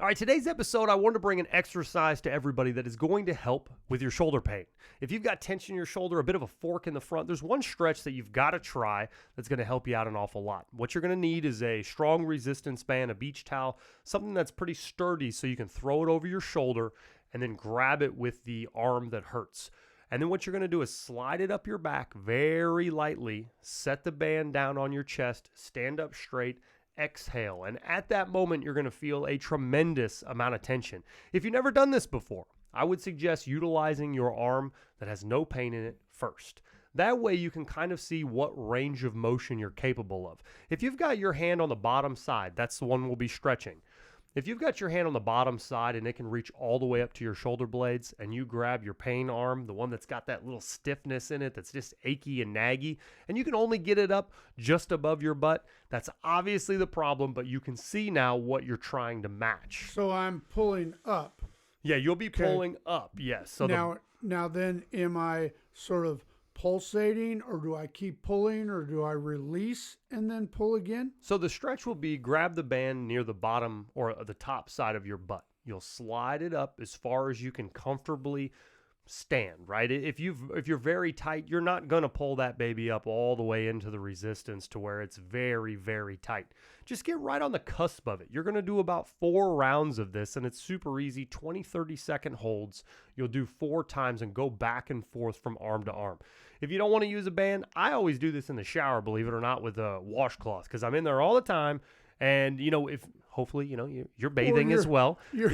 All right, today's episode, I wanted to bring an exercise to everybody that is going to help with your shoulder pain. If you've got tension in your shoulder, a bit of a fork in the front, there's one stretch that you've got to try that's going to help you out an awful lot. What you're going to need is a strong resistance band, a beach towel, something that's pretty sturdy so you can throw it over your shoulder and then grab it with the arm that hurts. And then what you're going to do is slide it up your back very lightly, set the band down on your chest, stand up straight, exhale. And at that moment, you're going to feel a tremendous amount of tension. If you've never done this before, I would suggest utilizing your arm that has no pain in it first. That way you can kind of see what range of motion you're capable of. If you've got your hand on the bottom side, that's the one we'll be stretching. If you've got your hand on the bottom side and it can reach all the way up to your shoulder blades and you grab your pain arm, the one that's got that little stiffness in it that's just achy and naggy, and you can only get it up just above your butt, that's obviously the problem, but you can see now what you're trying to match. So I'm pulling up. Yeah, you'll be pulling up, yes. So now then, am I sort of pulsating, or do I keep pulling, or do I release and then pull again? So the stretch will be grab the band near the bottom or the top side of your butt. You'll slide it up as far as you can comfortably stand, right? If you're very tight, you're not going to pull that baby up all the way into the resistance to where it's very, very tight. Just get right on the cusp of it. You're going to do about 4 rounds of this, and it's super easy, 20, 30-second holds. You'll do 4 times and go back and forth from arm to arm. If you don't want to use a band, I always do this in the shower, believe it or not, with a washcloth, because I'm in there all the time. And, if hopefully, you're bathing as well. You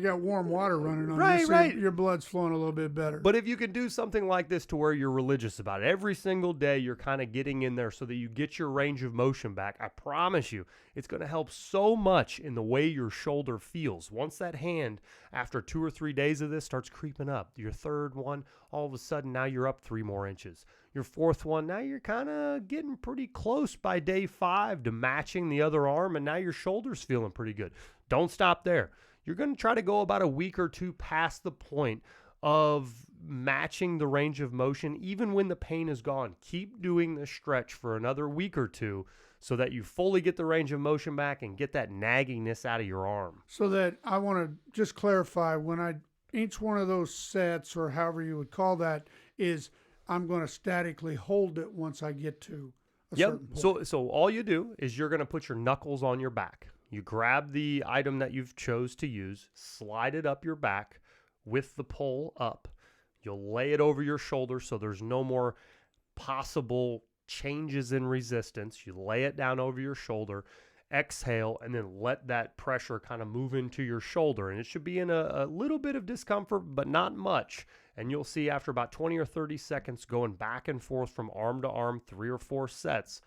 got warm water running on you, so right. Your blood's flowing a little bit better. But if you can do something like this to where you're religious about it, every single day you're kind of getting in there so that you get your range of motion back, I promise you, it's going to help so much in the way your shoulder feels. Once that hand, after 2 or 3 days of this, starts creeping up, your third one, all of a sudden now you're up 3 more inches. Your fourth one, now you're kind of getting pretty close by day 5 to matching the other arm, and now your shoulder's feeling pretty good. Don't stop there. You're going to try to go about a week or 2 past the point of matching the range of motion, even when the pain is gone. Keep doing this stretch for another week or 2 so that you fully get the range of motion back and get that nagginess out of your arm. So that I want to just clarify, when each one of those sets, or however you would call that, is I'm going to statically hold it once I get to a certain point. So all you do is you're going to put your knuckles on your back. You grab the item that you've chose to use, slide it up your back with the pull up. You'll lay it over your shoulder so there's no more possible changes in resistance. You lay it down over your shoulder, exhale, and then let that pressure kind of move into your shoulder. And it should be in a little bit of discomfort, but not much. And you'll see after about 20 or 30 seconds going back and forth from arm to arm, 3 or 4 sets,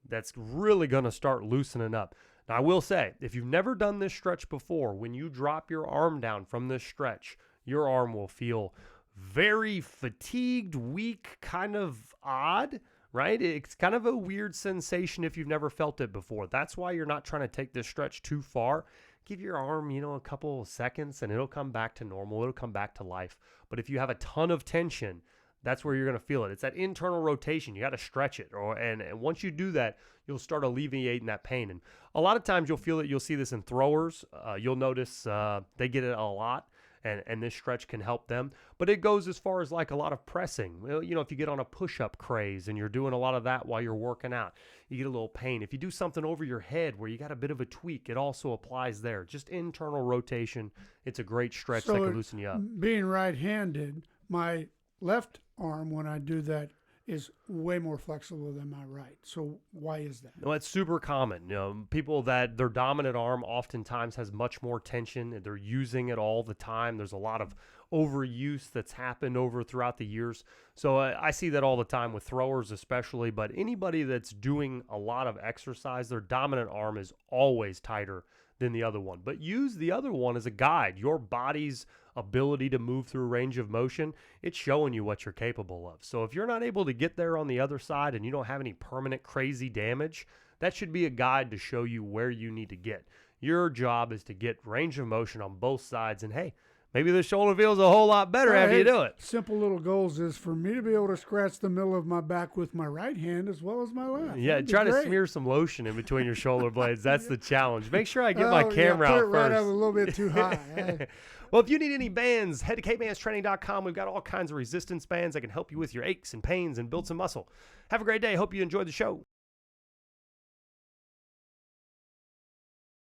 that's really going to start loosening up. Now, I will say, if you've never done this stretch before, when you drop your arm down from this stretch, your arm will feel very fatigued, weak, kind of odd, right? It's kind of a weird sensation if you've never felt it before. That's why you're not trying to take this stretch too far. Give your arm, a couple of seconds and it'll come back to normal. It'll come back to life. But if you have a ton of tension, that's where you're going to feel it. It's that internal rotation. You got to stretch it. And once you do that, you'll start alleviating that pain. And a lot of times you'll see this in throwers. You'll notice they get it a lot. And this stretch can help them. But it goes as far as like a lot of pressing. Well, if you get on a push-up craze and you're doing a lot of that while you're working out, you get a little pain. If you do something over your head where you got a bit of a tweak, it also applies there. Just internal rotation. It's a great stretch that can loosen you up. Being right-handed, my left arm, when I do that, is way more flexible than my right. So why is that? Well, it's super common. People that their dominant arm oftentimes has much more tension and they're using it all the time. There's a lot of overuse that's happened throughout the years. So I see that all the time with throwers especially, but anybody that's doing a lot of exercise, their dominant arm is always tighter than the other one. But use the other one as a guide. Your body's ability to move through range of motion, it's showing you what you're capable of. So if you're not able to get there on the other side and you don't have any permanent crazy damage, that should be a guide to show you where you need to get. Your job is to get range of motion on both sides, and hey, Maybe the shoulder feels a whole lot better after you do it. Simple little goals is for me to be able to scratch the middle of my back with my right hand as well as my left. Yeah, try to smear some lotion in between your shoulder blades. That's the challenge. Make sure I get my camera put out it right first. up a little bit too high. Well, if you need any bands, head to cavemanstraining.com. We've got all kinds of resistance bands that can help you with your aches and pains and build some muscle. Have a great day. Hope you enjoyed the show.